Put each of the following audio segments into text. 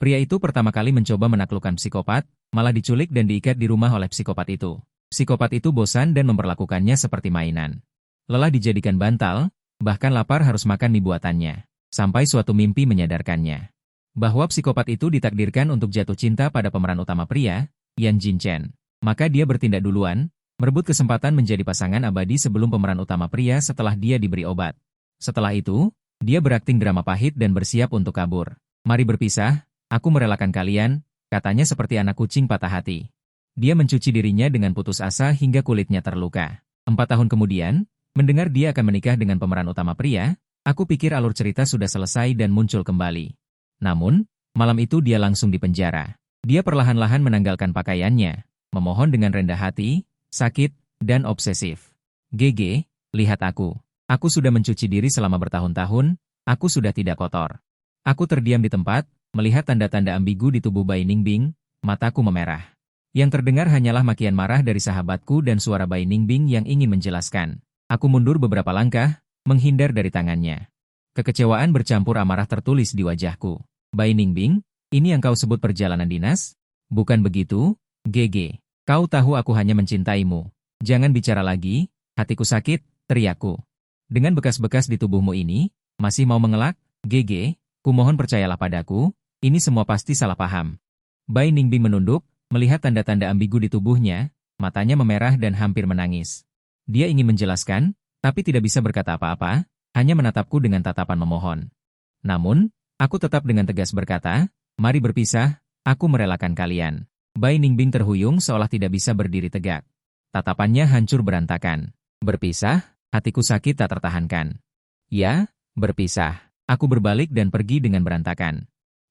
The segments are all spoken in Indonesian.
Pria itu pertama kali mencoba menaklukkan psikopat, malah diculik dan diikat di rumah oleh psikopat itu. Psikopat itu bosan dan memperlakukannya seperti mainan. Lelah dijadikan bantal, bahkan lapar harus makan mie buatannya. Sampai suatu mimpi menyadarkannya bahwa psikopat itu ditakdirkan untuk jatuh cinta pada pemeran utama pria, Yan Jinchen. Maka dia bertindak duluan, merebut kesempatan menjadi pasangan abadi sebelum pemeran utama pria setelah dia diberi obat. Setelah itu, dia berakting drama pahit dan bersiap untuk kabur. Mari berpisah, aku merelakan kalian, katanya seperti anak kucing patah hati. Dia mencuci dirinya dengan putus asa hingga kulitnya terluka. 4 tahun kemudian, mendengar dia akan menikah dengan pemeran utama pria, aku pikir alur cerita sudah selesai dan muncul kembali. Namun, malam itu dia langsung dipenjara. Dia perlahan-lahan menanggalkan pakaiannya, memohon dengan rendah hati, sakit, dan obsesif. GG, lihat aku. Aku sudah mencuci diri selama bertahun-tahun, aku sudah tidak kotor. Aku terdiam di tempat, melihat tanda-tanda ambigu di tubuh Bai Ningbing, mataku memerah. Yang terdengar hanyalah makian marah dari sahabatku dan suara Bai Ningbing yang ingin menjelaskan. Aku mundur beberapa langkah, menghindar dari tangannya. Kekecewaan bercampur amarah tertulis di wajahku. Bai Ningbing, ini yang kau sebut perjalanan dinas? Bukan begitu, GG. Kau tahu aku hanya mencintaimu. Jangan bicara lagi, hatiku sakit, teriakku. Dengan bekas-bekas di tubuhmu ini, masih mau mengelak? GG, kumohon percayalah padaku, ini semua pasti salah paham. Bai Ningbing menunduk, melihat tanda-tanda ambigu di tubuhnya, matanya memerah dan hampir menangis. Dia ingin menjelaskan, tapi tidak bisa berkata apa-apa, hanya menatapku dengan tatapan memohon. Namun, aku tetap dengan tegas berkata, mari berpisah, aku merelakan kalian. Bai Ningbing terhuyung seolah tidak bisa berdiri tegak. Tatapannya hancur berantakan. Berpisah, hatiku sakit tak tertahankan. Ya, berpisah. Aku berbalik dan pergi dengan berantakan.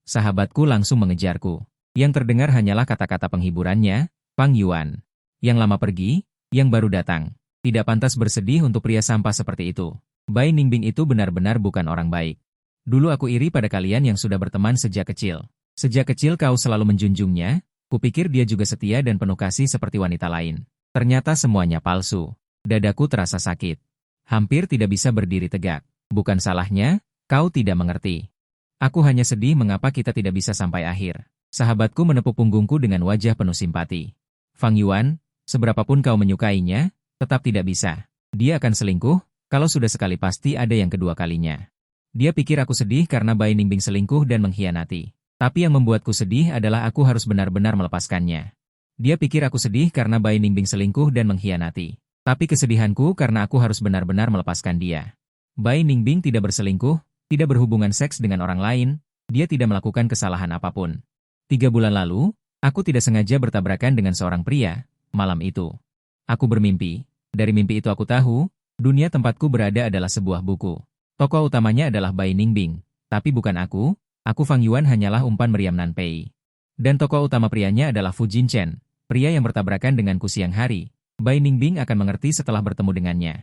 Sahabatku langsung mengejarku. Yang terdengar hanyalah kata-kata penghiburannya, Fang Yuan. Yang lama pergi, yang baru datang. Tidak pantas bersedih untuk pria sampah seperti itu. Bai Ningbing itu benar-benar bukan orang baik. Dulu aku iri pada kalian yang sudah berteman sejak kecil. Sejak kecil kau selalu menjunjungnya, kupikir dia juga setia dan penuh kasih seperti wanita lain. Ternyata semuanya palsu. Dadaku terasa sakit. Hampir tidak bisa berdiri tegak. Bukan salahnya, kau tidak mengerti. Aku hanya sedih mengapa kita tidak bisa sampai akhir. Sahabatku menepuk punggungku dengan wajah penuh simpati. Fang Yuan, seberapapun kau menyukainya, tetap tidak bisa. Dia akan selingkuh, kalau sudah sekali pasti ada yang kedua kalinya. Dia pikir aku sedih karena Bai Ningbing selingkuh dan mengkhianati. Tapi yang membuatku sedih adalah aku harus benar-benar melepaskannya. Dia pikir aku sedih karena Bai Ningbing selingkuh dan mengkhianati. Tapi kesedihanku karena aku harus benar-benar melepaskan dia. Bai Ningbing tidak berselingkuh, tidak berhubungan seks dengan orang lain, dia tidak melakukan kesalahan apapun. 3 bulan lalu, aku tidak sengaja bertabrakan dengan seorang pria, malam itu. Aku bermimpi. Dari mimpi itu aku tahu, dunia tempatku berada adalah sebuah buku. Tokoh utamanya adalah Bai Ningbing, tapi bukan aku Fang Yuan hanyalah umpan meriam Nanpei. Dan tokoh utama prianya adalah Fu Jinchen, pria yang bertabrakan denganku siang hari. Bai Ningbing akan mengerti setelah bertemu dengannya.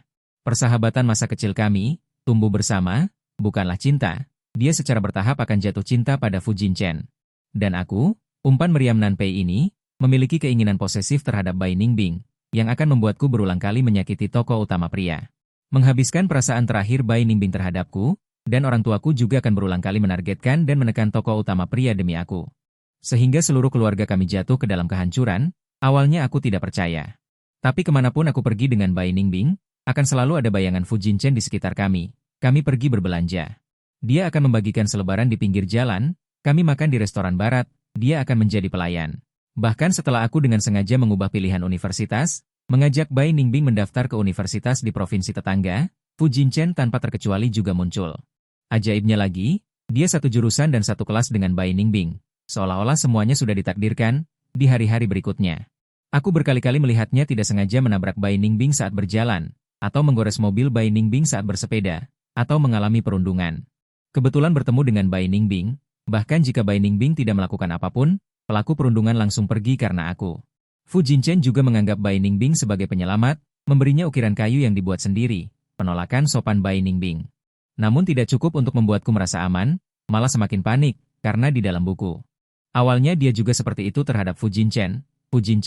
Persahabatan masa kecil kami, tumbuh bersama, bukanlah cinta. Dia secara bertahap akan jatuh cinta pada Fu Jinchen. Dan aku, umpan meriam Nanpei ini, memiliki keinginan posesif terhadap Bai Ningbing, yang akan membuatku berulang kali menyakiti tokoh utama pria. Menghabiskan perasaan terakhir Bai Ningbing terhadapku, dan orang tuaku juga akan berulang kali menargetkan dan menekan tokoh utama pria demi aku. Sehingga seluruh keluarga kami jatuh ke dalam kehancuran, awalnya aku tidak percaya. Tapi kemanapun aku pergi dengan Bai Ningbing, akan selalu ada bayangan Fu Jinchen di sekitar kami. Kami pergi berbelanja. Dia akan membagikan selebaran di pinggir jalan, kami makan di restoran barat, dia akan menjadi pelayan. Bahkan setelah aku dengan sengaja mengubah pilihan universitas, mengajak Bai Ningbing mendaftar ke universitas di provinsi tetangga, Fu Jinchen tanpa terkecuali juga muncul. Ajaibnya lagi, dia satu jurusan dan satu kelas dengan Bai Ningbing, seolah-olah semuanya sudah ditakdirkan, di hari-hari berikutnya. Aku berkali-kali melihatnya tidak sengaja menabrak Bai Ningbing saat berjalan, atau menggores mobil Bai Ningbing saat bersepeda, atau mengalami perundungan. Kebetulan bertemu dengan Bai Ningbing, bahkan jika Bai Ningbing tidak melakukan apapun, pelaku perundungan langsung pergi karena aku. Fu Jinchen juga menganggap Bai Ningbing sebagai penyelamat, memberinya ukiran kayu yang dibuat sendiri, penolakan sopan Bai Ningbing. Namun tidak cukup untuk membuatku merasa aman, malah semakin panik, karena di dalam buku. Awalnya dia juga seperti itu terhadap Fu Jinchen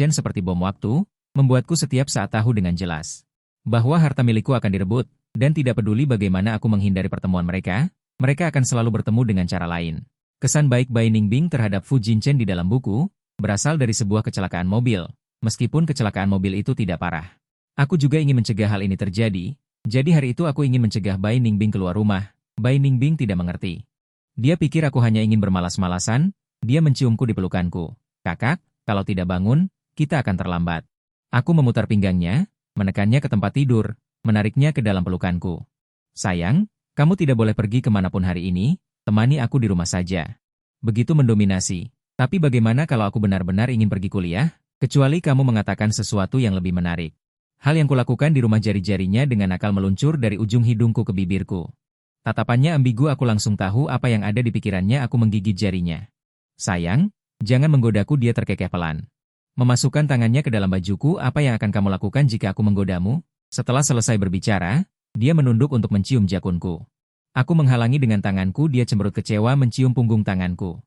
seperti bom waktu, membuatku setiap saat tahu dengan jelas bahwa harta milikku akan direbut, dan tidak peduli bagaimana aku menghindari pertemuan mereka akan selalu bertemu dengan cara lain. Kesan baik Bai Ningbing terhadap Fu Jinchen di dalam buku berasal dari sebuah kecelakaan mobil, meskipun kecelakaan mobil itu tidak parah. Aku juga ingin mencegah hal ini terjadi, jadi hari itu aku ingin mencegah Bai Ningbing keluar rumah. Bai Ningbing tidak mengerti. Dia pikir aku hanya ingin bermalas-malasan, dia menciumku di pelukanku. Kakak, kalau tidak bangun, kita akan terlambat. Aku memutar pinggangnya, menekannya ke tempat tidur, menariknya ke dalam pelukanku. Sayang, kamu tidak boleh pergi kemanapun hari ini, temani aku di rumah saja. Begitu mendominasi. Tapi bagaimana kalau aku benar-benar ingin pergi kuliah? Kecuali kamu mengatakan sesuatu yang lebih menarik. Hal yang kulakukan di rumah jari-jarinya dengan akal meluncur dari ujung hidungku ke bibirku. Tatapannya ambigu, aku langsung tahu apa yang ada di pikirannya. Aku menggigit jarinya. Sayang, jangan menggodaku, dia terkekeh pelan. Memasukkan tangannya ke dalam bajuku. Apa yang akan kamu lakukan jika aku menggodamu? Setelah selesai berbicara, dia menunduk untuk mencium jakunku. Aku menghalangi dengan tanganku, dia cemberut kecewa mencium punggung tanganku.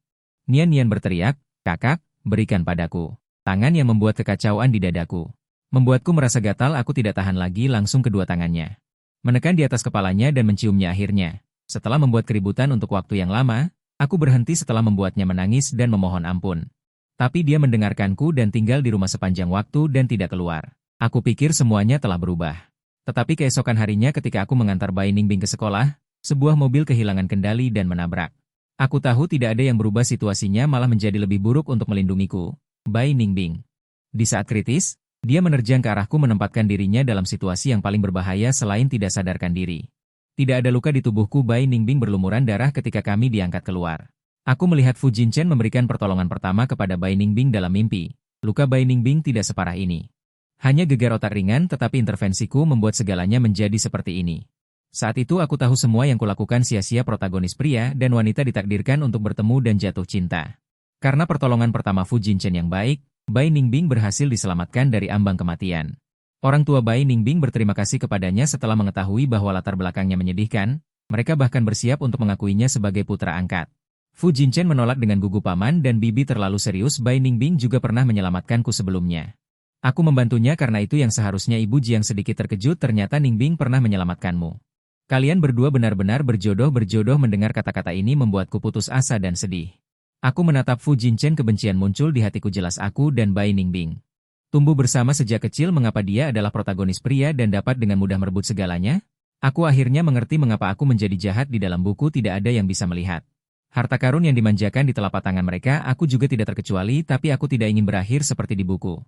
Nian-Nian berteriak, kakak, berikan padaku. Tangan yang membuat kekacauan di dadaku. Membuatku merasa gatal, aku tidak tahan lagi, langsung kedua tangannya. Menekan di atas kepalanya dan menciumnya akhirnya. Setelah membuat keributan untuk waktu yang lama, aku berhenti setelah membuatnya menangis dan memohon ampun. Tapi dia mendengarkanku dan tinggal di rumah sepanjang waktu dan tidak keluar. Aku pikir semuanya telah berubah. Tetapi keesokan harinya ketika aku mengantar Bai Ningbing ke sekolah, sebuah mobil kehilangan kendali dan menabrak. Aku tahu tidak ada yang berubah, situasinya malah menjadi lebih buruk untuk melindungiku. Bai Ningbing. Di saat kritis, dia menerjang ke arahku, menempatkan dirinya dalam situasi yang paling berbahaya selain tidak sadarkan diri. Tidak ada luka di tubuhku. Bai Ningbing berlumuran darah ketika kami diangkat keluar. Aku melihat Fu Jinchen memberikan pertolongan pertama kepada Bai Ningbing dalam mimpi. Luka Bai Ningbing tidak separah ini. Hanya gegar otak ringan, tetapi intervensiku membuat segalanya menjadi seperti ini. Saat itu aku tahu semua yang kulakukan sia-sia. Protagonis pria dan wanita ditakdirkan untuk bertemu dan jatuh cinta. Karena pertolongan pertama Fu Jinchen yang baik, Bai Ningbing berhasil diselamatkan dari ambang kematian. Orang tua Bai Ningbing berterima kasih kepadanya setelah mengetahui bahwa latar belakangnya menyedihkan, mereka bahkan bersiap untuk mengakuinya sebagai putra angkat. Fu Jinchen menolak dengan gugup, paman dan bibi terlalu serius. Bai Ningbing juga pernah menyelamatkanku sebelumnya. Aku membantunya karena itu yang seharusnya. Ibu Jiang sedikit terkejut, ternyata Ningbing pernah menyelamatkanmu. Kalian berdua benar-benar berjodoh. Mendengar kata-kata ini membuatku putus asa dan sedih. Aku menatap Fu Jinchen, kebencian muncul di hatiku. Jelas aku dan Bai Ningbing tumbuh bersama sejak kecil. Mengapa dia adalah protagonis pria dan dapat dengan mudah merebut segalanya? Aku akhirnya mengerti mengapa aku menjadi jahat. Di dalam buku tidak ada yang bisa melihat harta karun yang dimanjakan di telapak tangan mereka. Aku juga tidak terkecuali, tapi aku tidak ingin berakhir seperti di buku.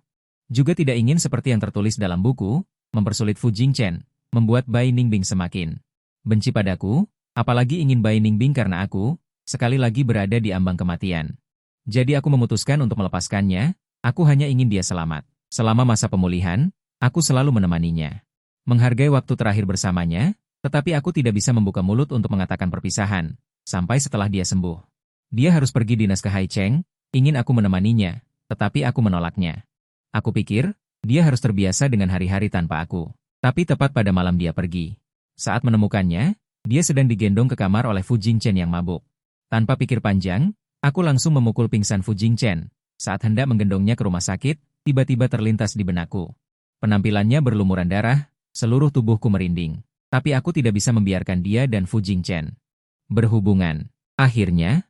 Juga tidak ingin seperti yang tertulis dalam buku, mempersulit Fu Jinchen, membuat Bai Ningbing semakin benci padaku, apalagi ingin Bai Ningbing karena aku, sekali lagi berada di ambang kematian. Jadi aku memutuskan untuk melepaskannya, aku hanya ingin dia selamat. Selama masa pemulihan, aku selalu menemaninya. Menghargai waktu terakhir bersamanya, tetapi aku tidak bisa membuka mulut untuk mengatakan perpisahan, sampai setelah dia sembuh. Dia harus pergi dinas ke Haicheng, ingin aku menemaninya, tetapi aku menolaknya. Aku pikir, dia harus terbiasa dengan hari-hari tanpa aku. Tapi tepat pada malam dia pergi. Saat menemukannya, dia sedang digendong ke kamar oleh Fu Jinchen yang mabuk. Tanpa pikir panjang, aku langsung memukul pingsan Fu Jinchen. Saat hendak menggendongnya ke rumah sakit, tiba-tiba terlintas di benakku. Penampilannya berlumuran darah, seluruh tubuhku merinding. Tapi aku tidak bisa membiarkan dia dan Fu Jinchen berhubungan. Akhirnya,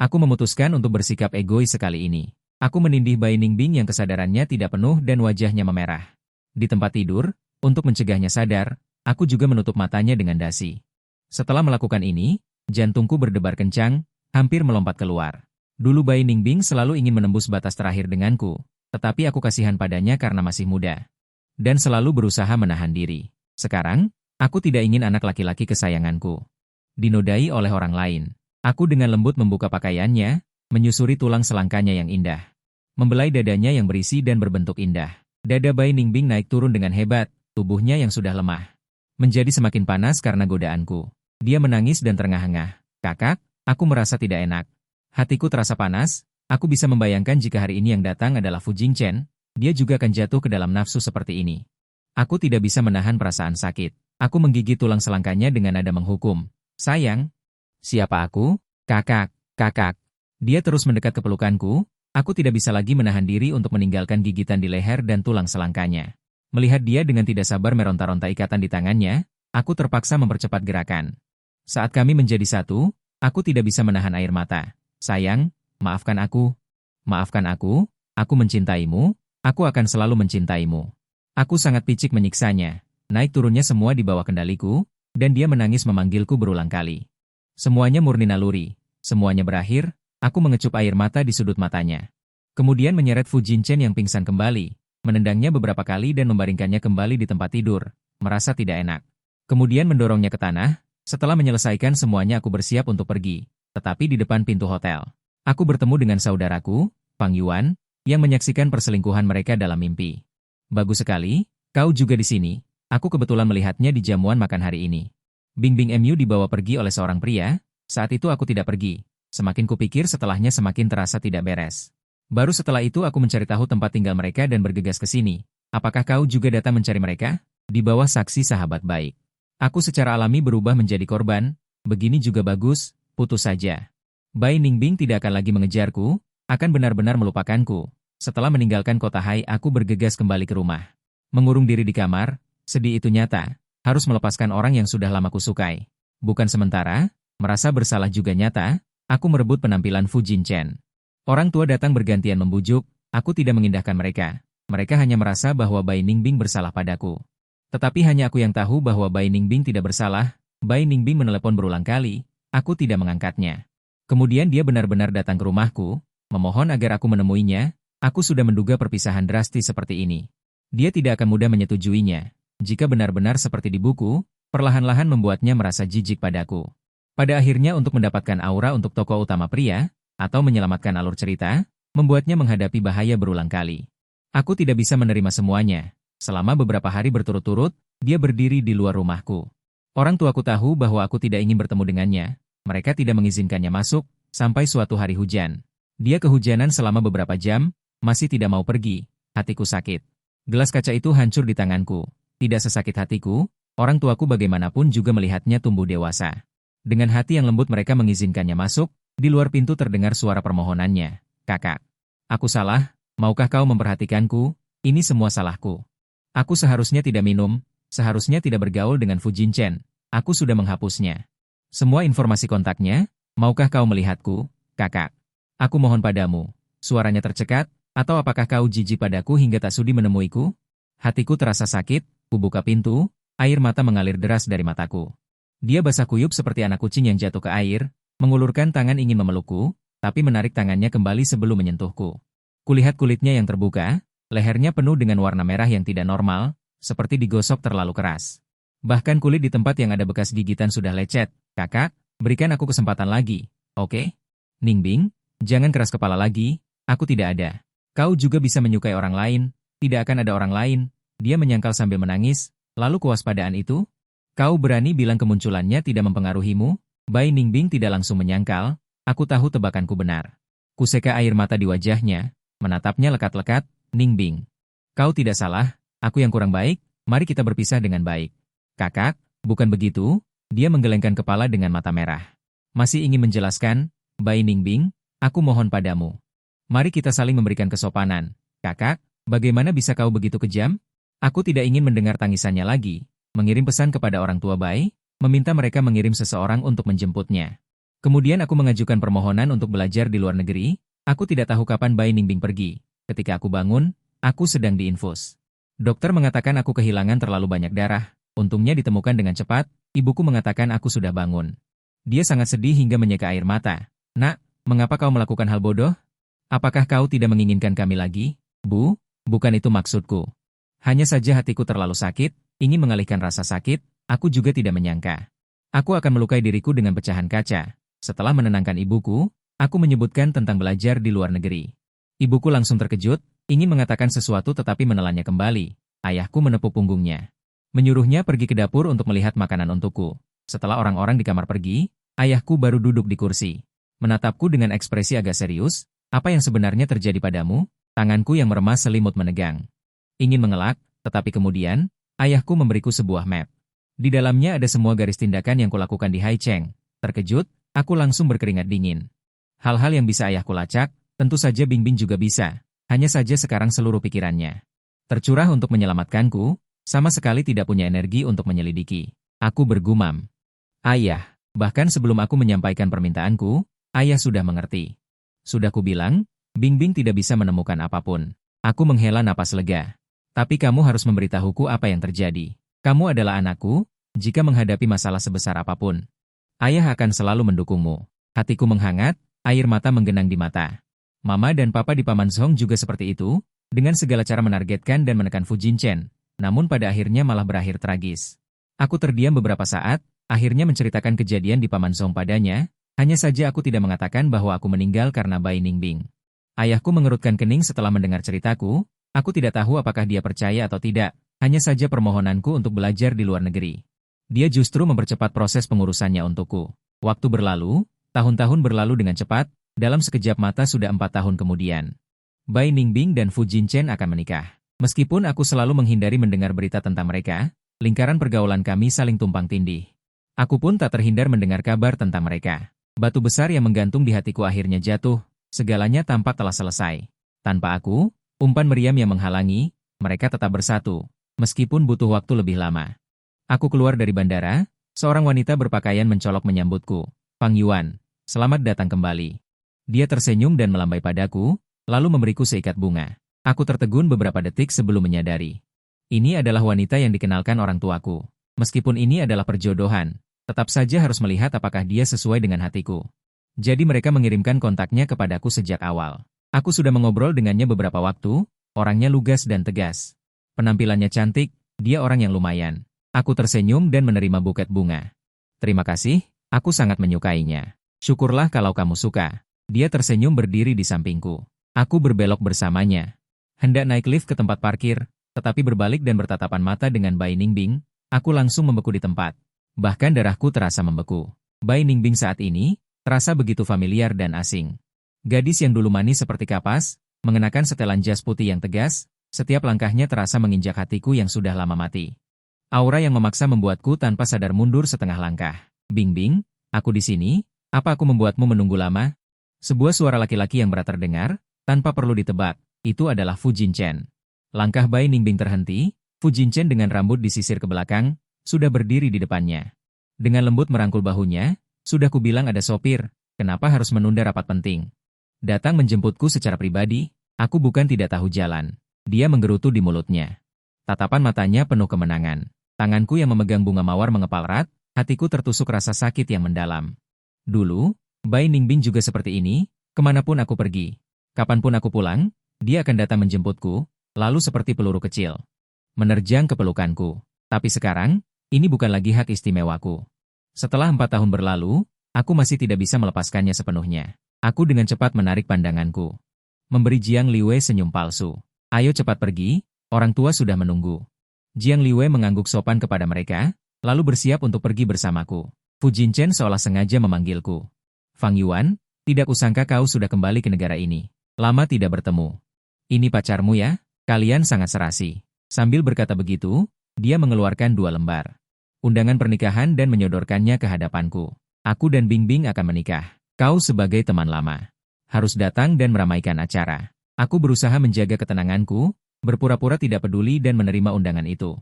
aku memutuskan untuk bersikap egois sekali ini. Aku menindih Bai Ningbing yang kesadarannya tidak penuh dan wajahnya memerah. Di tempat tidur, untuk mencegahnya sadar, aku juga menutup matanya dengan dasi. Setelah melakukan ini, jantungku berdebar kencang, hampir melompat keluar. Dulu Bai Ningbing selalu ingin menembus batas terakhir denganku, tetapi aku kasihan padanya karena masih muda. Dan selalu berusaha menahan diri. Sekarang, aku tidak ingin anak laki-laki kesayanganku dinodai oleh orang lain. Aku dengan lembut membuka pakaiannya, menyusuri tulang selangkanya yang indah. Membelai dadanya yang berisi dan berbentuk indah. Dada Bai Ningbing naik turun dengan hebat, tubuhnya yang sudah lemah menjadi semakin panas karena godaanku. Dia menangis dan terengah-engah. Kakak, aku merasa tidak enak. Hatiku terasa panas, aku bisa membayangkan jika hari ini yang datang adalah Fu Jinchen, dia juga akan jatuh ke dalam nafsu seperti ini. Aku tidak bisa menahan perasaan sakit. Aku menggigit tulang selangkanya dengan nada menghukum. Sayang, siapa aku? Kakak, kakak. Dia terus mendekat ke pelukanku, aku tidak bisa lagi menahan diri untuk meninggalkan gigitan di leher dan tulang selangkanya. Melihat dia dengan tidak sabar meronta-ronta ikatan di tangannya, aku terpaksa mempercepat gerakan. Saat kami menjadi satu, aku tidak bisa menahan air mata. Sayang, maafkan aku. Maafkan aku mencintaimu, aku akan selalu mencintaimu. Aku sangat picik menyiksanya. Naik turunnya semua di bawah kendaliku, dan dia menangis memanggilku berulang kali. Semuanya murni naluri. Semuanya berakhir, aku mengecup air mata di sudut matanya. Kemudian menyeret Fu Jinchen yang pingsan kembali, menendangnya beberapa kali dan membaringkannya kembali di tempat tidur, merasa tidak enak. Kemudian mendorongnya ke tanah, setelah menyelesaikan semuanya aku bersiap untuk pergi, tetapi di depan pintu hotel. Aku bertemu dengan saudaraku, Pang Yuan, yang menyaksikan perselingkuhan mereka dalam mimpi. Bagus sekali, kau juga di sini. Aku kebetulan melihatnya di jamuan makan hari ini. Bingbing Mu dibawa pergi oleh seorang pria, saat itu aku tidak pergi. Semakin kupikir setelahnya semakin terasa tidak beres. Baru setelah itu aku mencari tahu tempat tinggal mereka dan bergegas ke sini. Apakah kau juga datang mencari mereka? Di bawah saksi sahabat baik. Aku secara alami berubah menjadi korban, begini juga bagus, putus saja. Bai Ningbing tidak akan lagi mengejarku, akan benar-benar melupakanku. Setelah meninggalkan kota Hai, aku bergegas kembali ke rumah. Mengurung diri di kamar, sedih itu nyata, harus melepaskan orang yang sudah lama kusukai. Bukan sementara, merasa bersalah juga nyata, aku merebut penampilan Fu Jinchen. Orang tua datang bergantian membujuk, aku tidak mengindahkan mereka. Mereka hanya merasa bahwa Bai Ningbing bersalah padaku. Tetapi hanya aku yang tahu bahwa Bai Ningbing tidak bersalah. Bai Ningbing menelepon berulang kali, aku tidak mengangkatnya. Kemudian dia benar-benar datang ke rumahku, memohon agar aku menemuinya. Aku sudah menduga perpisahan drastis seperti ini. Dia tidak akan mudah menyetujuinya. Jika benar-benar seperti di buku, perlahan-lahan membuatnya merasa jijik padaku. Pada akhirnya untuk mendapatkan aura untuk tokoh utama pria, atau menyelamatkan alur cerita, membuatnya menghadapi bahaya berulang kali. Aku tidak bisa menerima semuanya. Selama beberapa hari berturut-turut, dia berdiri di luar rumahku. Orang tuaku tahu bahwa aku tidak ingin bertemu dengannya. Mereka tidak mengizinkannya masuk, sampai suatu hari hujan. Dia kehujanan selama beberapa jam, masih tidak mau pergi. Hatiku sakit. Gelas kaca itu hancur di tanganku. Tidak sesakit hatiku, orang tuaku bagaimanapun juga melihatnya tumbuh dewasa. Dengan hati yang lembut mereka mengizinkannya masuk. Di luar pintu terdengar suara permohonannya. Kakak, aku salah, maukah kau memperhatikanku? Ini semua salahku. Aku seharusnya tidak minum, seharusnya tidak bergaul dengan Fu Jinchen. Aku sudah menghapusnya. Semua informasi kontaknya, maukah kau melihatku, kakak? Aku mohon padamu. Suaranya tercekat, atau apakah kau jijik padaku hingga tak sudi menemuiku? Hatiku terasa sakit, ku buka pintu, air mata mengalir deras dari mataku. Dia basah kuyup seperti anak kucing yang jatuh ke air, mengulurkan tangan ingin memelukku, tapi menarik tangannya kembali sebelum menyentuhku. Kulihat kulitnya yang terbuka, lehernya penuh dengan warna merah yang tidak normal, seperti digosok terlalu keras. Bahkan kulit di tempat yang ada bekas gigitan sudah lecet. Kakak, berikan aku kesempatan lagi, oke? Ningbing, jangan keras kepala lagi, aku tidak ada. Kau juga bisa menyukai orang lain, tidak akan ada orang lain. Dia menyangkal sambil menangis, lalu kewaspadaan itu? Kau berani bilang kemunculannya tidak mempengaruhimu? Bai Ningbing tidak langsung menyangkal, aku tahu tebakanku benar. Kuseka air mata di wajahnya, menatapnya lekat-lekat, Ningbing. Kau tidak salah, aku yang kurang baik, mari kita berpisah dengan baik. Kakak, bukan begitu, dia menggelengkan kepala dengan mata merah. Masih ingin menjelaskan, Bai Ningbing, aku mohon padamu. Mari kita saling memberikan kesopanan. Kakak, bagaimana bisa kau begitu kejam? Aku tidak ingin mendengar tangisannya lagi, mengirim pesan kepada orang tua Bai, meminta mereka mengirim seseorang untuk menjemputnya. Kemudian aku mengajukan permohonan untuk belajar di luar negeri. Aku tidak tahu kapan Bai Ningbing pergi. Ketika aku bangun, aku sedang diinfus. Dokter mengatakan aku kehilangan terlalu banyak darah. Untungnya ditemukan dengan cepat. Ibuku mengatakan aku sudah bangun. Dia sangat sedih hingga menyeka air mata. Nak, mengapa kau melakukan hal bodoh? Apakah kau tidak menginginkan kami lagi? Bu, bukan itu maksudku. Hanya saja hatiku terlalu sakit, ingin mengalihkan rasa sakit. Aku juga tidak menyangka. Aku akan melukai diriku dengan pecahan kaca. Setelah menenangkan ibuku, aku menyebutkan tentang belajar di luar negeri. Ibuku langsung terkejut, ingin mengatakan sesuatu tetapi menelannya kembali. Ayahku menepuk punggungnya. Menyuruhnya pergi ke dapur untuk melihat makanan untukku. Setelah orang-orang di kamar pergi, ayahku baru duduk di kursi. Menatapku dengan ekspresi agak serius, apa yang sebenarnya terjadi padamu? Tanganku yang meremas selimut menegang. Ingin mengelak, tetapi kemudian, ayahku memberiku sebuah map. Di dalamnya ada semua garis tindakan yang kulakukan di Haicheng. Terkejut, aku langsung berkeringat dingin. Hal-hal yang bisa ayahku lacak, tentu saja Bingbing juga bisa. Hanya saja sekarang seluruh pikirannya tercurah untuk menyelamatkanku, sama sekali tidak punya energi untuk menyelidiki. Aku bergumam. Ayah, bahkan sebelum aku menyampaikan permintaanku, Ayah sudah mengerti. Sudah kubilang, Bingbing tidak bisa menemukan apapun. Aku menghela napas lega. Tapi kamu harus memberitahuku apa yang terjadi. Kamu adalah anakku, jika menghadapi masalah sebesar apapun. Ayah akan selalu mendukungmu. Hatiku menghangat, air mata menggenang di mata. Mama dan papa di Paman Zhong juga seperti itu, dengan segala cara menargetkan dan menekan Fu Jinchen, namun pada akhirnya malah berakhir tragis. Aku terdiam beberapa saat, akhirnya menceritakan kejadian di Paman Zhong padanya, hanya saja aku tidak mengatakan bahwa aku meninggal karena Bai Ningbing. Ayahku mengerutkan kening setelah mendengar ceritaku, aku tidak tahu apakah dia percaya atau tidak, hanya saja permohonanku untuk belajar di luar negeri. Dia justru mempercepat proses pengurusannya untukku. Waktu berlalu, tahun-tahun berlalu dengan cepat, dalam sekejap mata sudah 4 tahun kemudian. Bai Ningbing dan Fu Jinchen akan menikah. Meskipun aku selalu menghindari mendengar berita tentang mereka, lingkaran pergaulan kami saling tumpang tindih. Aku pun tak terhindar mendengar kabar tentang mereka. Batu besar yang menggantung di hatiku akhirnya jatuh, segalanya tampak telah selesai. Tanpa aku, umpan meriam yang menghalangi, mereka tetap bersatu, meskipun butuh waktu lebih lama. Aku keluar dari bandara, seorang wanita berpakaian mencolok menyambutku. Fang Yuan, selamat datang kembali. Dia tersenyum dan melambai padaku, lalu memberiku seikat bunga. Aku tertegun beberapa detik sebelum menyadari. Ini adalah wanita yang dikenalkan orang tuaku. Meskipun ini adalah perjodohan, tetap saja harus melihat apakah dia sesuai dengan hatiku. Jadi mereka mengirimkan kontaknya kepadaku sejak awal. Aku sudah mengobrol dengannya beberapa waktu, orangnya lugas dan tegas. Penampilannya cantik, dia orang yang lumayan. Aku tersenyum dan menerima buket bunga. Terima kasih, aku sangat menyukainya. Syukurlah kalau kamu suka. Dia tersenyum berdiri di sampingku. Aku berbelok bersamanya. Hendak naik lift ke tempat parkir, tetapi berbalik dan bertatapan mata dengan Bai Ningbing, aku langsung membeku di tempat. Bahkan darahku terasa membeku. Bai Ningbing saat ini, terasa begitu familiar dan asing. Gadis yang dulu manis seperti kapas, mengenakan setelan jas putih yang tegas, setiap langkahnya terasa menginjak hatiku yang sudah lama mati. Aura yang memaksa membuatku tanpa sadar mundur setengah langkah. Bingbing, aku di sini, apa aku membuatmu menunggu lama? Sebuah suara laki-laki yang berat terdengar, tanpa perlu ditebak, itu adalah Fu Jinchen. Langkah Bai Ningbing terhenti, Fu Jinchen dengan rambut disisir ke belakang, sudah berdiri di depannya. Dengan lembut merangkul bahunya, sudah kubilang ada sopir, kenapa harus menunda rapat penting? Datang menjemputku secara pribadi, aku bukan tidak tahu jalan. Dia menggerutu di mulutnya. Tatapan matanya penuh kemenangan. Tanganku yang memegang bunga mawar mengepal erat, hatiku tertusuk rasa sakit yang mendalam. Dulu, Bai Ningbing juga seperti ini, kemanapun aku pergi. Kapanpun aku pulang, dia akan datang menjemputku, lalu seperti peluru kecil. Menerjang ke pelukanku. Tapi sekarang, ini bukan lagi hak istimewaku. Setelah 4 tahun berlalu, aku masih tidak bisa melepaskannya sepenuhnya. Aku dengan cepat menarik pandanganku. Memberi Jiang Liwei senyum palsu. Ayo cepat pergi, orang tua sudah menunggu. Jiang Liwei mengangguk sopan kepada mereka, lalu bersiap untuk pergi bersamaku. Fu Jinchen seolah sengaja memanggilku. Fang Yuan, tidak kusangka kau sudah kembali ke negara ini. Lama tidak bertemu. Ini pacarmu ya? Kalian sangat serasi. Sambil berkata begitu, dia mengeluarkan 2 lembar undangan pernikahan dan menyodorkannya ke hadapanku. Aku dan Bingbing akan menikah. Kau sebagai teman lama harus datang dan meramaikan acara. Aku berusaha menjaga ketenanganku, berpura-pura tidak peduli dan menerima undangan itu.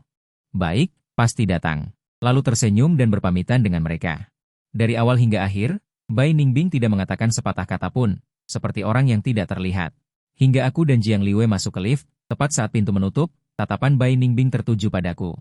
Baik, pasti datang. Lalu tersenyum dan berpamitan dengan mereka. Dari awal hingga akhir, Bai Ningbing tidak mengatakan sepatah kata pun, seperti orang yang tidak terlihat. Hingga aku dan Jiang Liwei masuk ke lift, tepat saat pintu menutup, tatapan Bai Ningbing tertuju padaku.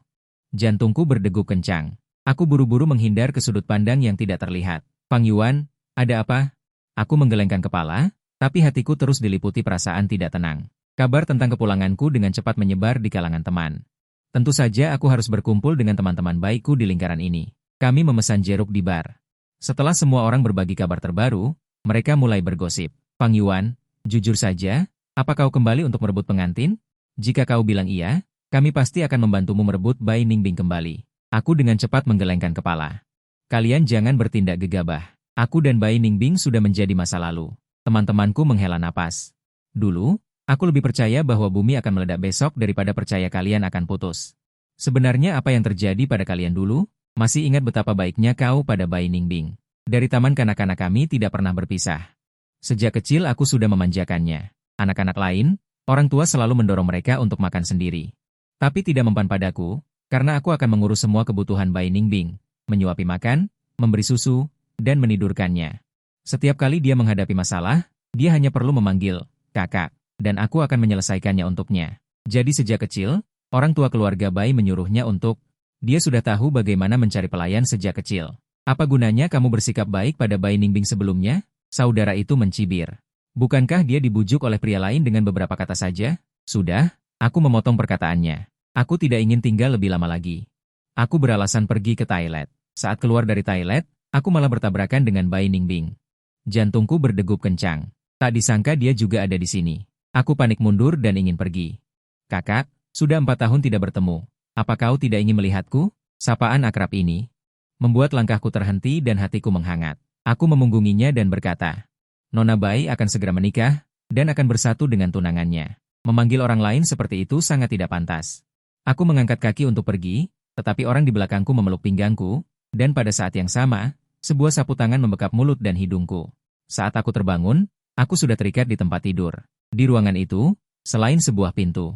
Jantungku berdegup kencang. Aku buru-buru menghindar ke sudut pandang yang tidak terlihat. Fang Yuan, ada apa? Aku menggelengkan kepala, tapi hatiku terus diliputi perasaan tidak tenang. Kabar tentang kepulanganku dengan cepat menyebar di kalangan teman. Tentu saja aku harus berkumpul dengan teman-teman baikku di lingkaran ini. Kami memesan jeruk di bar. Setelah semua orang berbagi kabar terbaru, mereka mulai bergosip. Fang Yuan, jujur saja, apa kau kembali untuk merebut pengantin? Jika kau bilang iya, kami pasti akan membantumu merebut Bai Ningbing kembali. Aku dengan cepat menggelengkan kepala. Kalian jangan bertindak gegabah. Aku dan Bai Ningbing sudah menjadi masa lalu. Teman-temanku menghela napas. Dulu, aku lebih percaya bahwa bumi akan meledak besok daripada percaya kalian akan putus. Sebenarnya apa yang terjadi pada kalian dulu? Masih ingat betapa baiknya kau pada Bai Ningbing. Dari taman kanak-kanak kami tidak pernah berpisah. Sejak kecil aku sudah memanjakannya. Anak-anak lain, orang tua selalu mendorong mereka untuk makan sendiri. Tapi tidak mempan padaku, karena aku akan mengurus semua kebutuhan Bai Ningbing, menyuapi makan, memberi susu, dan menidurkannya. Setiap kali dia menghadapi masalah, dia hanya perlu memanggil, kakak, dan aku akan menyelesaikannya untuknya. Jadi sejak kecil, orang tua keluarga Bai menyuruhnya untuk, dia sudah tahu bagaimana mencari pelayan sejak kecil. Apa gunanya kamu bersikap baik pada Bai Ningbing sebelumnya? Saudara itu mencibir. Bukankah dia dibujuk oleh pria lain dengan beberapa kata saja? Sudah, aku memotong perkataannya. Aku tidak ingin tinggal lebih lama lagi. Aku beralasan pergi ke toilet. Saat keluar dari toilet, aku malah bertabrakan dengan Bai Ningbing. Jantungku berdegup kencang. Tak disangka dia juga ada di sini. Aku panik mundur dan ingin pergi. Kakak, sudah 4 tahun tidak bertemu. Apa kau tidak ingin melihatku? Sapaan akrab ini membuat langkahku terhenti dan hatiku menghangat. Aku memunggunginya dan berkata, Nona Bai akan segera menikah dan akan bersatu dengan tunangannya. Memanggil orang lain seperti itu sangat tidak pantas. Aku mengangkat kaki untuk pergi, tetapi orang di belakangku memeluk pinggangku, dan pada saat yang sama, sebuah sapu tangan membekap mulut dan hidungku. Saat aku terbangun, aku sudah terikat di tempat tidur. Di ruangan itu, selain sebuah pintu,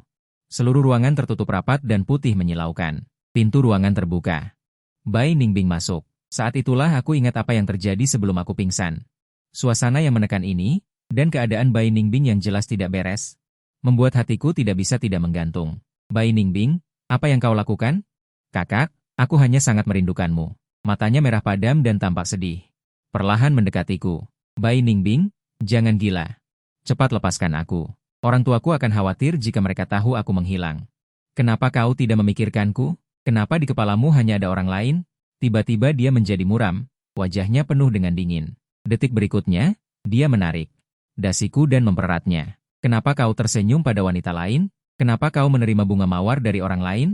seluruh ruangan tertutup rapat dan putih menyilaukan. Pintu ruangan terbuka. Bai Ningbing masuk. Saat itulah aku ingat apa yang terjadi sebelum aku pingsan. Suasana yang menekan ini, dan keadaan Bai Ningbing yang jelas tidak beres, membuat hatiku tidak bisa tidak menggantung. Bai Ningbing, apa yang kau lakukan? Kakak, aku hanya sangat merindukanmu. Matanya merah padam dan tampak sedih. Perlahan mendekatiku. Bai Ningbing, jangan gila. Cepat lepaskan aku. Orang tuaku akan khawatir jika mereka tahu aku menghilang. Kenapa kau tidak memikirkanku? Kenapa di kepalamu hanya ada orang lain? Tiba-tiba dia menjadi muram, wajahnya penuh dengan dingin. Detik berikutnya, dia menarik dasiku dan mempereratnya. Kenapa kau tersenyum pada wanita lain? Kenapa kau menerima bunga mawar dari orang lain?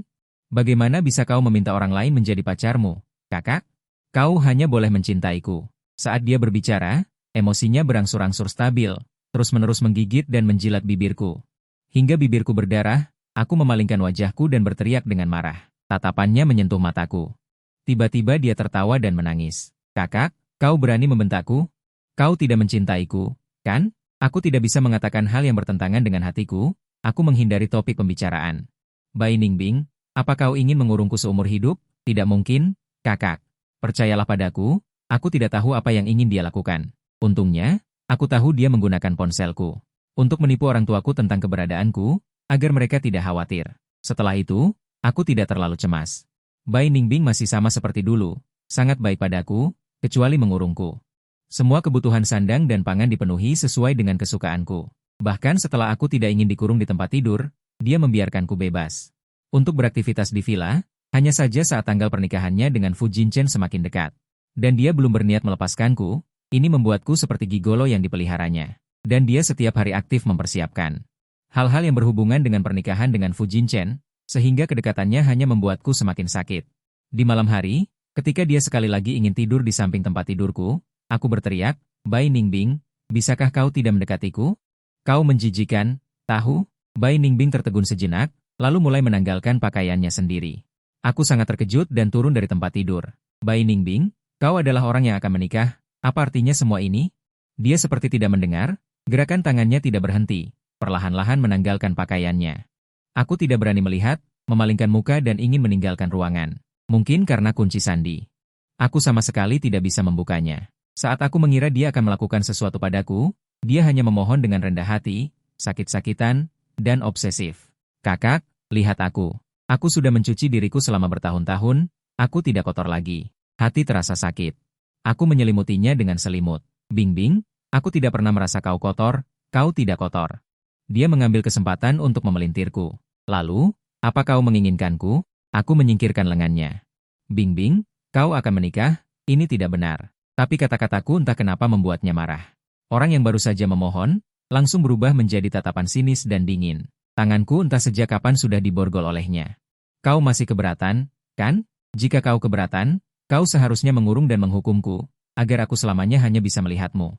Bagaimana bisa kau meminta orang lain menjadi pacarmu, kakak? Kau hanya boleh mencintaiku. Saat dia berbicara, emosinya berangsur-angsur stabil, terus-menerus menggigit dan menjilat bibirku. Hingga bibirku berdarah, aku memalingkan wajahku dan berteriak dengan marah. Tatapannya menyentuh mataku. Tiba-tiba dia tertawa dan menangis. Kakak, kau berani membentakku? Kau tidak mencintaiku, kan? Aku tidak bisa mengatakan hal yang bertentangan dengan hatiku. Aku menghindari topik pembicaraan. Bai Ningbing, apa kau ingin mengurungku seumur hidup? Tidak mungkin, kakak. Percayalah padaku, aku tidak tahu apa yang ingin dia lakukan. Untungnya, aku tahu dia menggunakan ponselku untuk menipu orang tuaku tentang keberadaanku, agar mereka tidak khawatir. Setelah itu, aku tidak terlalu cemas. Bai Ningbing masih sama seperti dulu, sangat baik padaku, kecuali mengurungku. Semua kebutuhan sandang dan pangan dipenuhi sesuai dengan kesukaanku. Bahkan setelah aku tidak ingin dikurung di tempat tidur, dia membiarkanku bebas untuk beraktivitas di villa, hanya saja saat tanggal pernikahannya dengan Fu Jinchen semakin dekat. Dan dia belum berniat melepaskanku, ini membuatku seperti gigolo yang dipeliharanya. Dan dia setiap hari aktif mempersiapkan hal-hal yang berhubungan dengan pernikahan dengan Fu Jinchen, sehingga kedekatannya hanya membuatku semakin sakit. Di malam hari, ketika dia sekali lagi ingin tidur di samping tempat tidurku, aku berteriak, Bai Ningbing, bisakah kau tidak mendekatiku? Kau menjijikan, tahu? Bai Ningbing tertegun sejenak, lalu mulai menanggalkan pakaiannya sendiri. Aku sangat terkejut dan turun dari tempat tidur. Bai Ningbing, kau adalah orang yang akan menikah, apa artinya semua ini? Dia seperti tidak mendengar, gerakan tangannya tidak berhenti, perlahan-lahan menanggalkan pakaiannya. Aku tidak berani melihat, memalingkan muka dan ingin meninggalkan ruangan. Mungkin karena kunci sandi. Aku sama sekali tidak bisa membukanya. Saat aku mengira dia akan melakukan sesuatu padaku, dia hanya memohon dengan rendah hati, sakit-sakitan, dan obsesif. Kakak, lihat aku. Aku sudah mencuci diriku selama bertahun-tahun, aku tidak kotor lagi. Hati terasa sakit. Aku menyelimutinya dengan selimut. Bing-bing, aku tidak pernah merasa kau kotor, kau tidak kotor. Dia mengambil kesempatan untuk memelintirku. Lalu, apa kau menginginkanku? Aku menyingkirkan lengannya. Bing-bing, kau akan menikah? Ini tidak benar. Tapi kata-kataku entah kenapa membuatnya marah. Orang yang baru saja memohon, langsung berubah menjadi tatapan sinis dan dingin. Tanganku entah sejak kapan sudah diborgol olehnya. Kau masih keberatan, kan? Jika kau keberatan, kau seharusnya mengurung dan menghukumku, agar aku selamanya hanya bisa melihatmu.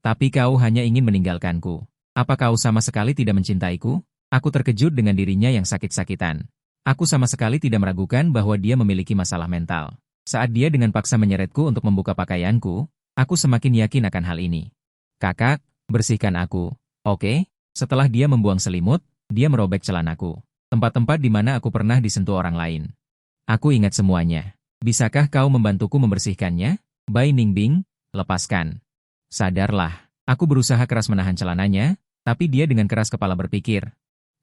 Tapi kau hanya ingin meninggalkanku. Apa kau sama sekali tidak mencintaiku? Aku terkejut dengan dirinya yang sakit-sakitan. Aku sama sekali tidak meragukan bahwa dia memiliki masalah mental. Saat dia dengan paksa menyeretku untuk membuka pakaianku, aku semakin yakin akan hal ini. Kakak, bersihkan aku, oke? Setelah dia membuang selimut, dia merobek celanaku. Tempat-tempat di mana aku pernah disentuh orang lain. Aku ingat semuanya. Bisakah kau membantuku membersihkannya? Bai Ningbing, lepaskan. Sadarlah. Aku berusaha keras menahan celananya, tapi dia dengan keras kepala berpikir.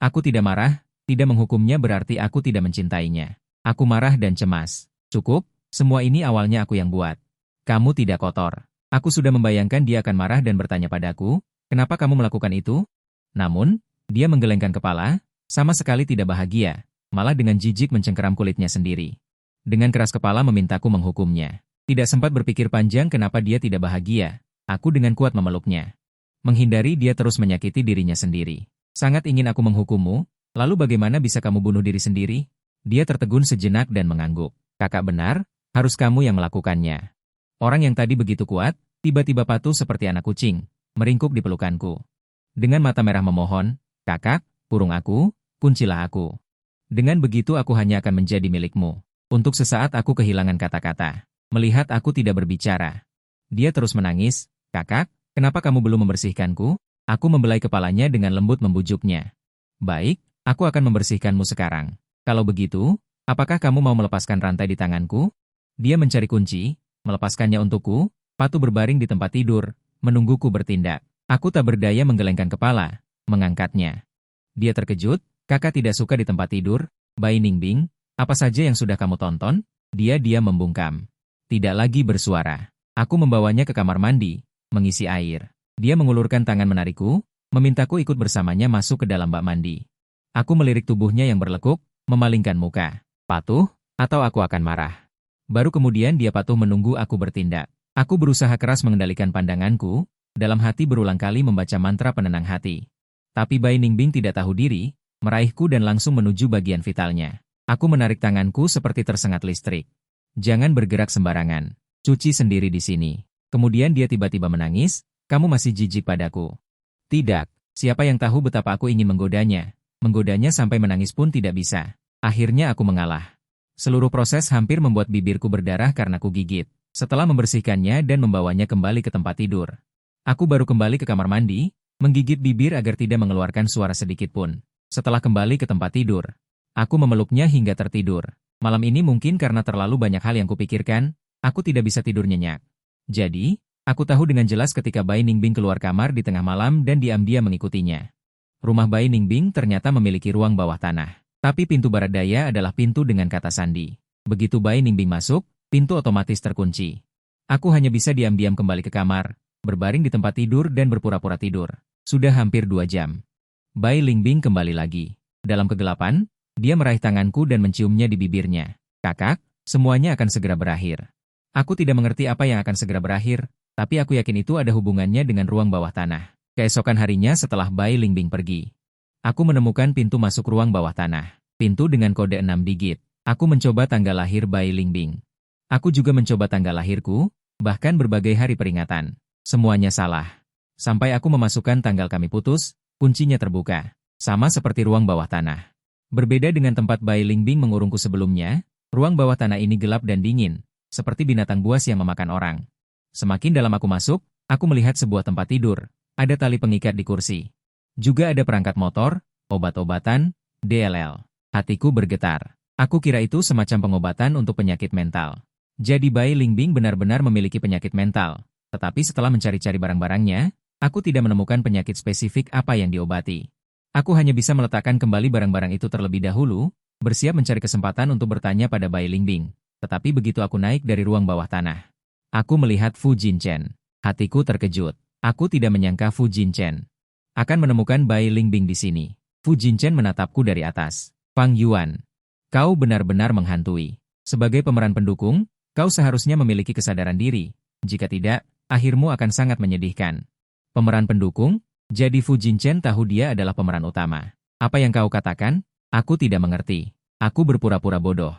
Aku tidak marah, tidak menghukumnya berarti aku tidak mencintainya. Aku marah dan cemas. Cukup, semua ini awalnya aku yang buat. Kamu tidak kotor. Aku sudah membayangkan dia akan marah dan bertanya padaku, kenapa kamu melakukan itu? Namun, dia menggelengkan kepala, sama sekali tidak bahagia, malah dengan jijik mencengkeram kulitnya sendiri. Dengan keras kepala memintaku menghukumnya. Tidak sempat berpikir panjang kenapa dia tidak bahagia. Aku dengan kuat memeluknya. Menghindari dia terus menyakiti dirinya sendiri. Sangat ingin aku menghukummu, lalu bagaimana bisa kamu bunuh diri sendiri? Dia tertegun sejenak dan mengangguk. Kakak benar, harus kamu yang melakukannya. Orang yang tadi begitu kuat, tiba-tiba patuh seperti anak kucing, meringkuk di pelukanku. Dengan mata merah memohon, kakak, kurung aku, kuncilah aku. Dengan begitu aku hanya akan menjadi milikmu. Untuk sesaat aku kehilangan kata-kata. Melihat aku tidak berbicara. Dia terus menangis, kakak, kenapa kamu belum membersihkanku? Aku membelai kepalanya dengan lembut membujuknya. Baik, aku akan membersihkanmu sekarang. Kalau begitu, apakah kamu mau melepaskan rantai di tanganku? Dia mencari kunci, melepaskannya untukku, patuh berbaring di tempat tidur, menungguku bertindak. Aku tak berdaya menggelengkan kepala, mengangkatnya. Dia terkejut, kakak tidak suka di tempat tidur, Bai Ningbing, apa saja yang sudah kamu tonton? Dia diam membungkam. Tidak lagi bersuara. Aku membawanya ke kamar mandi, mengisi air. Dia mengulurkan tangan menarikku, memintaku ikut bersamanya masuk ke dalam bak mandi. Aku melirik tubuhnya yang berlekuk, memalingkan muka. Patuh, atau aku akan marah. Baru kemudian dia patuh menunggu aku bertindak. Aku berusaha keras mengendalikan pandanganku, dalam hati berulang kali membaca mantra penenang hati. Tapi Bai Ningbing tidak tahu diri, meraihku dan langsung menuju bagian vitalnya. Aku menarik tanganku seperti tersengat listrik. Jangan bergerak sembarangan. Cuci sendiri di sini. Kemudian dia tiba-tiba menangis, kamu masih jijik padaku. Tidak, siapa yang tahu betapa aku ingin menggodanya. Menggodanya sampai menangis pun tidak bisa. Akhirnya aku mengalah. Seluruh proses hampir membuat bibirku berdarah karena ku gigit. Setelah membersihkannya dan membawanya kembali ke tempat tidur. Aku baru kembali ke kamar mandi, menggigit bibir agar tidak mengeluarkan suara sedikit pun. Setelah kembali ke tempat tidur, aku memeluknya hingga tertidur. Malam ini mungkin karena terlalu banyak hal yang kupikirkan, aku tidak bisa tidur nyenyak. Jadi, aku tahu dengan jelas ketika Bai Ningbing keluar kamar di tengah malam dan diam-diam mengikutinya. Rumah Bai Ningbing ternyata memiliki ruang bawah tanah. Tapi pintu barat daya adalah pintu dengan kata sandi. Begitu Bai Ningbing masuk, pintu otomatis terkunci. Aku hanya bisa diam-diam kembali ke kamar, berbaring di tempat tidur dan berpura-pura tidur. Sudah hampir 2 jam. Bai Ningbing kembali lagi. Dalam kegelapan, dia meraih tanganku dan menciumnya di bibirnya. Kakak, semuanya akan segera berakhir. Aku tidak mengerti apa yang akan segera berakhir, tapi aku yakin itu ada hubungannya dengan ruang bawah tanah. Keesokan harinya setelah Bai Ningbing pergi, aku menemukan pintu masuk ruang bawah tanah. Pintu dengan kode 6 digit. Aku mencoba tanggal lahir Bai Ningbing. Aku juga mencoba tanggal lahirku, bahkan berbagai hari peringatan. Semuanya salah. Sampai aku memasukkan tanggal kami putus, kuncinya terbuka. Sama seperti ruang bawah tanah. Berbeda dengan tempat Bai Ningbing mengurungku sebelumnya, ruang bawah tanah ini gelap dan dingin, seperti binatang buas yang memakan orang. Semakin dalam aku masuk, aku melihat sebuah tempat tidur. Ada tali pengikat di kursi. Juga ada perangkat motor, obat-obatan, DLL. Hatiku bergetar. Aku kira itu semacam pengobatan untuk penyakit mental. Jadi Bai Ningbing benar-benar memiliki penyakit mental. Tetapi setelah mencari-cari barang-barangnya, aku tidak menemukan penyakit spesifik apa yang diobati. Aku hanya bisa meletakkan kembali barang-barang itu terlebih dahulu, bersiap mencari kesempatan untuk bertanya pada Bai Ningbing. Tetapi begitu aku naik dari ruang bawah tanah, aku melihat Fu Jinchen. Hatiku terkejut. Aku tidak menyangka Fu Jinchen akan menemukan Bai Ningbing di sini. Fu Jinchen menatapku dari atas. Fang Yuan, kau benar-benar menghantui. Sebagai pemeran pendukung, kau seharusnya memiliki kesadaran diri. Jika tidak, akhirmu akan sangat menyedihkan. Pemeran pendukung? Jadi Fu Jinchen tahu dia adalah pemeran utama. Apa yang kau katakan? Aku tidak mengerti. Aku berpura-pura bodoh.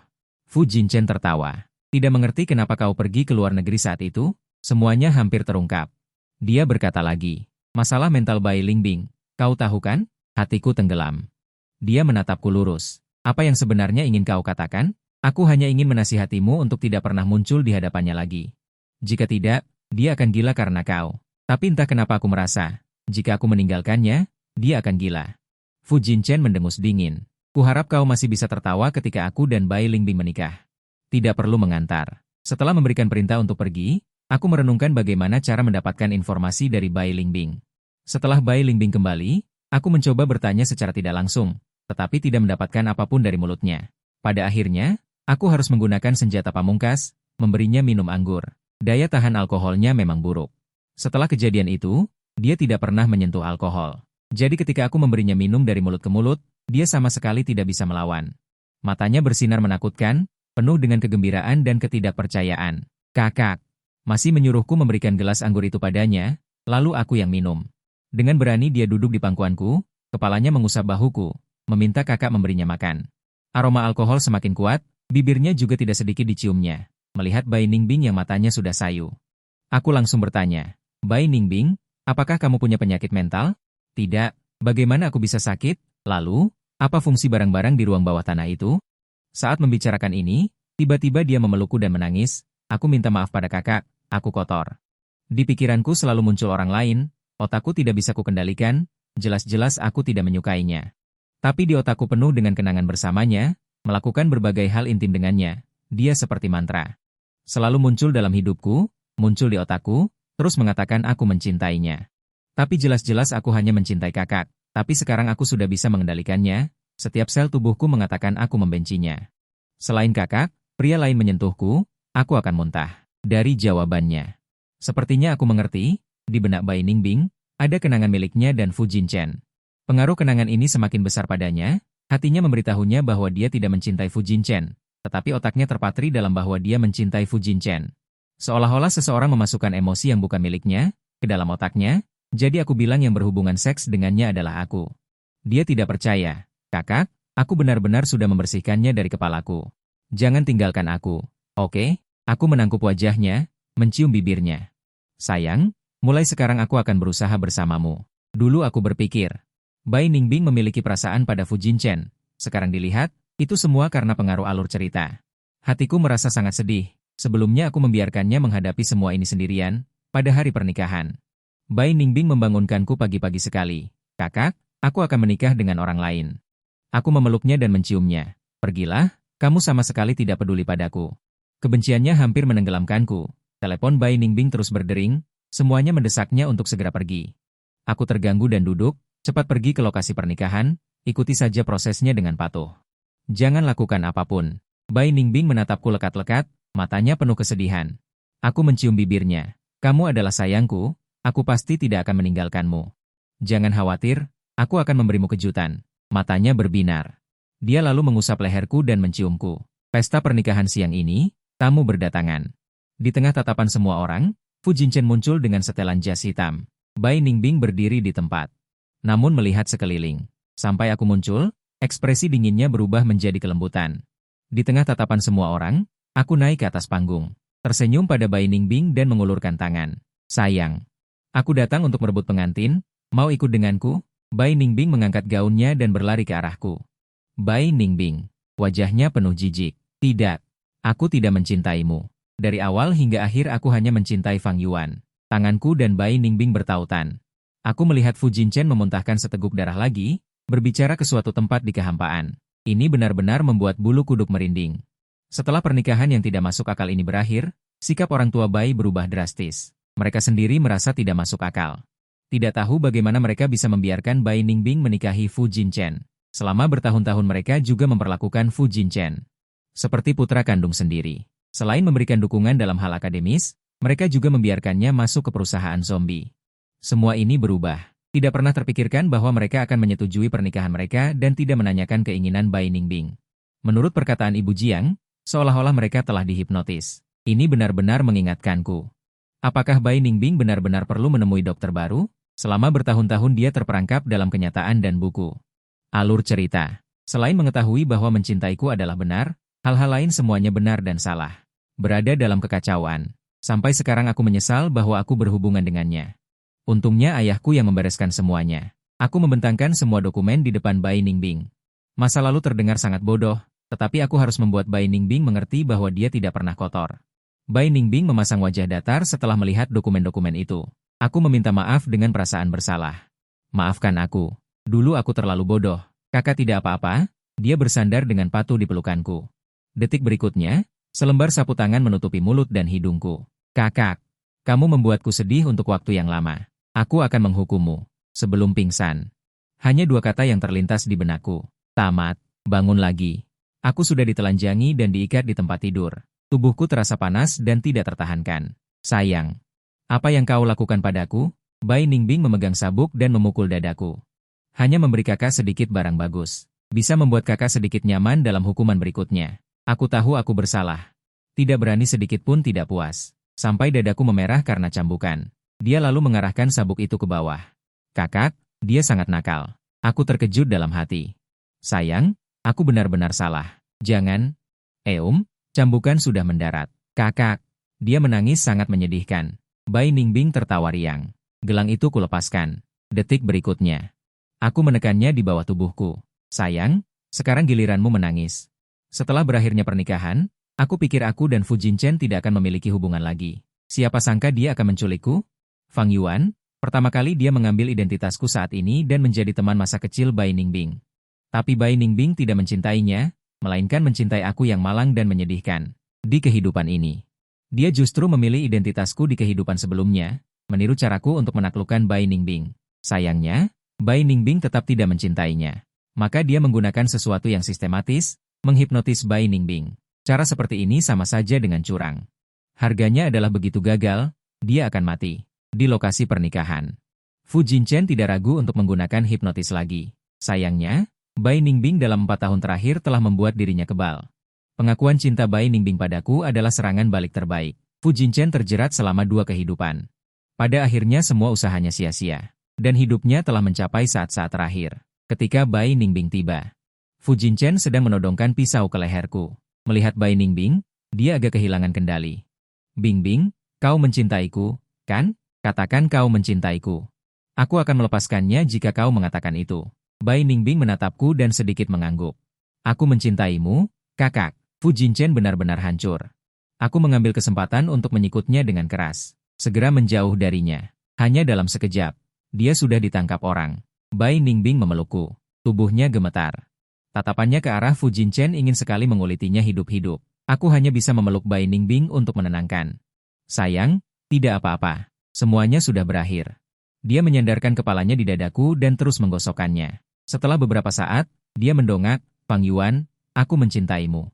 Fu Jinchen tertawa. Tidak mengerti kenapa kau pergi ke luar negeri saat itu? Semuanya hampir terungkap. Dia berkata lagi. Masalah mental Bai Ningbing. Kau tahu kan? Hatiku tenggelam. Dia menatapku lurus. Apa yang sebenarnya ingin kau katakan? Aku hanya ingin menasihatimu untuk tidak pernah muncul di hadapannya lagi. Jika tidak, dia akan gila karena kau. Tapi entah kenapa aku merasa, jika aku meninggalkannya, dia akan gila. Fu Jinchen mendengus dingin. Kuharap kau masih bisa tertawa ketika aku dan Bai Ningbing menikah. Tidak perlu mengantar. Setelah memberikan perintah untuk pergi, Aku merenungkan bagaimana cara mendapatkan informasi dari Bai Lingbing. Setelah Bai Lingbing kembali, aku mencoba bertanya secara tidak langsung, tetapi tidak mendapatkan apapun dari mulutnya. Pada akhirnya, aku harus menggunakan senjata pamungkas, memberinya minum anggur. Daya tahan alkoholnya memang buruk. Setelah kejadian itu, dia tidak pernah menyentuh alkohol. Jadi ketika aku memberinya minum dari mulut ke mulut, dia sama sekali tidak bisa melawan. Matanya bersinar menakutkan, penuh dengan kegembiraan dan ketidakpercayaan. Kakak, masih menyuruhku memberikan gelas anggur itu padanya, lalu aku yang minum. Dengan berani dia duduk di pangkuanku, kepalanya mengusap bahuku, meminta kakak memberinya makan. Aroma alkohol semakin kuat, bibirnya juga tidak sedikit diciumnya. Melihat Bai Ningbing yang matanya sudah sayu. Aku langsung bertanya, Bai Ningbing, apakah kamu punya penyakit mental? Tidak, bagaimana aku bisa sakit? Lalu, apa fungsi barang-barang di ruang bawah tanah itu? Saat membicarakan ini, tiba-tiba dia memelukku dan menangis, aku minta maaf pada kakak, aku kotor. Di pikiranku selalu muncul orang lain, otakku tidak bisa kukendalikan, jelas-jelas aku tidak menyukainya. Tapi di otakku penuh dengan kenangan bersamanya, melakukan berbagai hal intim dengannya, dia seperti mantra. Selalu muncul dalam hidupku, muncul di otakku, terus mengatakan aku mencintainya. Tapi jelas-jelas aku hanya mencintai kakak, tapi sekarang aku sudah bisa mengendalikannya, setiap sel tubuhku mengatakan aku membencinya. Selain kakak, pria lain menyentuhku, aku akan muntah. Dari jawabannya. Sepertinya aku mengerti, di benak Bai Ningbing, ada kenangan miliknya dan Fu Jinchen. Pengaruh kenangan ini semakin besar padanya, hatinya memberitahunya bahwa dia tidak mencintai Fu Jinchen, tetapi otaknya terpatri dalam bahwa dia mencintai Fu Jinchen. Seolah-olah seseorang memasukkan emosi yang bukan miliknya, ke dalam otaknya, jadi aku bilang yang berhubungan seks dengannya adalah aku. Dia tidak percaya. Kakak, aku benar-benar sudah membersihkannya dari kepalaku. Jangan tinggalkan aku, oke? Aku menangkup wajahnya, mencium bibirnya. Sayang, mulai sekarang aku akan berusaha bersamamu. Dulu aku berpikir, Bai Ningbing memiliki perasaan pada Fu Jinchen. Sekarang dilihat, itu semua karena pengaruh alur cerita. Hatiku merasa sangat sedih. Sebelumnya aku membiarkannya menghadapi semua ini sendirian, pada hari pernikahan. Bai Ningbing membangunkanku pagi-pagi sekali. Kakak, aku akan menikah dengan orang lain. Aku memeluknya dan menciumnya. Pergilah, kamu sama sekali tidak peduli padaku. Kebenciannya hampir menenggelamkanku. Telepon Bai Ningbing terus berdering, semuanya mendesaknya untuk segera pergi. Aku terganggu dan duduk, cepat pergi ke lokasi pernikahan, ikuti saja prosesnya dengan patuh. Jangan lakukan apapun. Bai Ningbing menatapku lekat-lekat, matanya penuh kesedihan. Aku mencium bibirnya. Kamu adalah sayangku, aku pasti tidak akan meninggalkanmu. Jangan khawatir, aku akan memberimu kejutan. Matanya berbinar. Dia lalu mengusap leherku dan menciumku. Pesta pernikahan siang ini, tamu berdatangan. Di tengah tatapan semua orang, Fu Jinchen muncul dengan setelan jas hitam. Bai Ningbing berdiri di tempat. Namun melihat sekeliling. Sampai aku muncul, ekspresi dinginnya berubah menjadi kelembutan. Di tengah tatapan semua orang, aku naik ke atas panggung. Tersenyum pada Bai Ningbing dan mengulurkan tangan. Sayang. Aku datang untuk merebut pengantin, mau ikut denganku? Bai Ningbing mengangkat gaunnya dan berlari ke arahku. Bai Ningbing. Wajahnya penuh jijik. Tidak. Aku tidak mencintaimu. Dari awal hingga akhir aku hanya mencintai Fang Yuan. Tanganku dan Bai Ningbing bertautan. Aku melihat Fu Jinchen memuntahkan seteguk darah lagi, berbicara ke suatu tempat di kehampaan. Ini benar-benar membuat bulu kuduk merinding. Setelah pernikahan yang tidak masuk akal ini berakhir, sikap orang tua Bai berubah drastis. Mereka sendiri merasa tidak masuk akal. Tidak tahu bagaimana mereka bisa membiarkan Bai Ningbing menikahi Fu Jinchen. Selama bertahun-tahun mereka juga memperlakukan Fu Jinchen seperti putra kandung sendiri. Selain memberikan dukungan dalam hal akademis, mereka juga membiarkannya masuk ke perusahaan zombie. Semua ini berubah. Tidak pernah terpikirkan bahwa mereka akan menyetujui pernikahan mereka dan tidak menanyakan keinginan Bai Ningbing. Menurut perkataan Ibu Jiang, seolah-olah mereka telah dihipnotis. Ini benar-benar mengingatkanku. Apakah Bai Ningbing benar-benar perlu menemui dokter baru? Selama bertahun-tahun dia terperangkap dalam kenyataan dan buku. Alur cerita. Selain mengetahui bahwa mencintaiku adalah benar, hal-hal lain semuanya benar dan salah. Berada dalam kekacauan. Sampai sekarang aku menyesal bahwa aku berhubungan dengannya. Untungnya ayahku yang membereskan semuanya. Aku membentangkan semua dokumen di depan Bai Ningbing. Masa lalu terdengar sangat bodoh, tetapi aku harus membuat Bai Ningbing mengerti bahwa dia tidak pernah kotor. Bai Ningbing memasang wajah datar setelah melihat dokumen-dokumen itu. Aku meminta maaf dengan perasaan bersalah. Maafkan aku. Dulu aku terlalu bodoh. Kakak tidak apa-apa. Dia bersandar dengan patuh di pelukanku. Detik berikutnya, selembar sapu tangan menutupi mulut dan hidungku. Kakak. Kamu membuatku sedih untuk waktu yang lama. Aku akan menghukummu. Sebelum pingsan. Hanya 2 kata yang terlintas di benakku. Tamat. Bangun lagi. Aku sudah ditelanjangi dan diikat di tempat tidur. Tubuhku terasa panas dan tidak tertahankan. Sayang. Apa yang kau lakukan padaku? Bai Ningbing memegang sabuk dan memukul dadaku. Hanya memberi kakak sedikit barang bagus. Bisa membuat kakak sedikit nyaman dalam hukuman berikutnya. Aku tahu aku bersalah. Tidak berani sedikit pun tidak puas. Sampai dadaku memerah karena cambukan. Dia lalu mengarahkan sabuk itu ke bawah. Kakak, dia sangat nakal. Aku terkejut dalam hati. Sayang, aku benar-benar salah. Jangan. Cambukan sudah mendarat. Kakak. Dia menangis sangat menyedihkan. Bai Ningbing tertawa riang. Gelang itu kulepaskan. Detik berikutnya. Aku menekannya di bawah tubuhku. Sayang, sekarang giliranmu menangis. Setelah berakhirnya pernikahan, aku pikir aku dan Fu Jinchen tidak akan memiliki hubungan lagi. Siapa sangka dia akan menculikku? Fang Yuan, pertama kali dia mengambil identitasku saat ini dan menjadi teman masa kecil Bai Ningbing. Tapi Bai Ningbing tidak mencintainya, melainkan mencintai aku yang malang dan menyedihkan. Di kehidupan ini. Dia justru memilih identitasku di kehidupan sebelumnya, meniru caraku untuk menaklukkan Bai Ningbing. Sayangnya, Bai Ningbing tetap tidak mencintainya. Maka dia menggunakan sesuatu yang sistematis, menghipnotis Bai Ningbing. Cara seperti ini sama saja dengan curang. Harganya adalah begitu gagal, dia akan mati. Di lokasi pernikahan. Fu Jinchen tidak ragu untuk menggunakan hipnotis lagi. Sayangnya, Bai Ningbing dalam 4 tahun terakhir telah membuat dirinya kebal. Pengakuan cinta Bai Ningbing padaku adalah serangan balik terbaik. Fu Jinchen terjerat selama 2 kehidupan. Pada akhirnya semua usahanya sia-sia. Dan hidupnya telah mencapai saat-saat terakhir. Ketika Bai Ningbing tiba. Fu Jinchen sedang menodongkan pisau ke leherku. Melihat Bai Ningbing, dia agak kehilangan kendali. Bingbing, kau mencintaiku, kan? Katakan kau mencintaiku. Aku akan melepaskannya jika kau mengatakan itu. Bai Ningbing menatapku dan sedikit mengangguk. Aku mencintaimu, kakak. Fu Jinchen benar-benar hancur. Aku mengambil kesempatan untuk menyikutnya dengan keras. Segera menjauh darinya. Hanya dalam sekejap. Dia sudah ditangkap orang. Bai Ningbing memelukku. Tubuhnya gemetar. Tatapannya ke arah Fu Jinchen ingin sekali mengulitinya hidup-hidup. Aku hanya bisa memeluk Bai Ningbing untuk menenangkan. Sayang, tidak apa-apa. Semuanya sudah berakhir. Dia menyandarkan kepalanya di dadaku dan terus menggosokkannya. Setelah beberapa saat, dia mendongak, Fang Yuan, aku mencintaimu.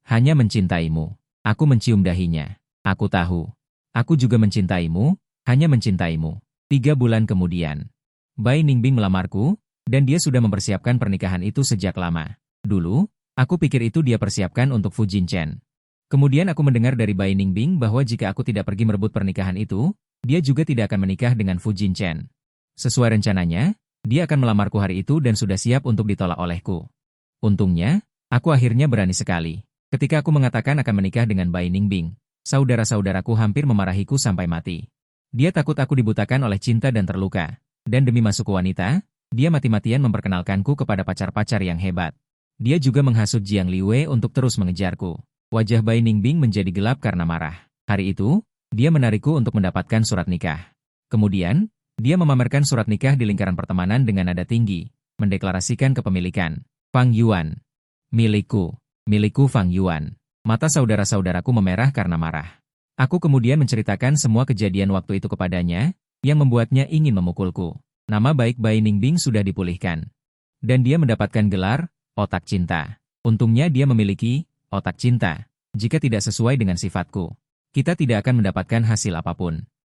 Hanya mencintaimu. Aku mencium dahinya. Aku tahu. Aku juga mencintaimu, hanya mencintaimu. 3 bulan kemudian. Bai Ningbing melamarku, dan dia sudah mempersiapkan pernikahan itu sejak lama. Dulu, aku pikir itu dia persiapkan untuk Fu Jinchen. Kemudian aku mendengar dari Bai Ningbing bahwa jika aku tidak pergi merebut pernikahan itu, dia juga tidak akan menikah dengan Fu Jinchen. Sesuai rencananya, dia akan melamarku hari itu dan sudah siap untuk ditolak olehku. Untungnya, aku akhirnya berani sekali. Ketika aku mengatakan akan menikah dengan Bai Ningbing, saudara-saudaraku hampir memarahiku sampai mati. Dia takut aku dibutakan oleh cinta dan terluka. Dan demi masuk ke wanita, dia mati-matian memperkenalkanku kepada pacar-pacar yang hebat. Dia juga menghasut Jiang Liwei untuk terus mengejarku. Wajah Bai Ningbing menjadi gelap karena marah. Hari itu, dia menarikku untuk mendapatkan surat nikah. Kemudian, dia memamerkan surat nikah di lingkaran pertemanan dengan nada tinggi, mendeklarasikan kepemilikan. Fang Yuan. Milikku. Milikku Fang Yuan. Mata saudara-saudaraku memerah karena marah. Aku kemudian menceritakan semua kejadian waktu itu kepadanya, yang membuatnya ingin memukulku. Nama baik Bai Ningbing sudah dipulihkan. Dan dia mendapatkan gelar, otak cinta. Untungnya dia memiliki, otak cinta. Jika tidak sesuai dengan sifatku, kita tidak akan mendapatkan hasil apapun.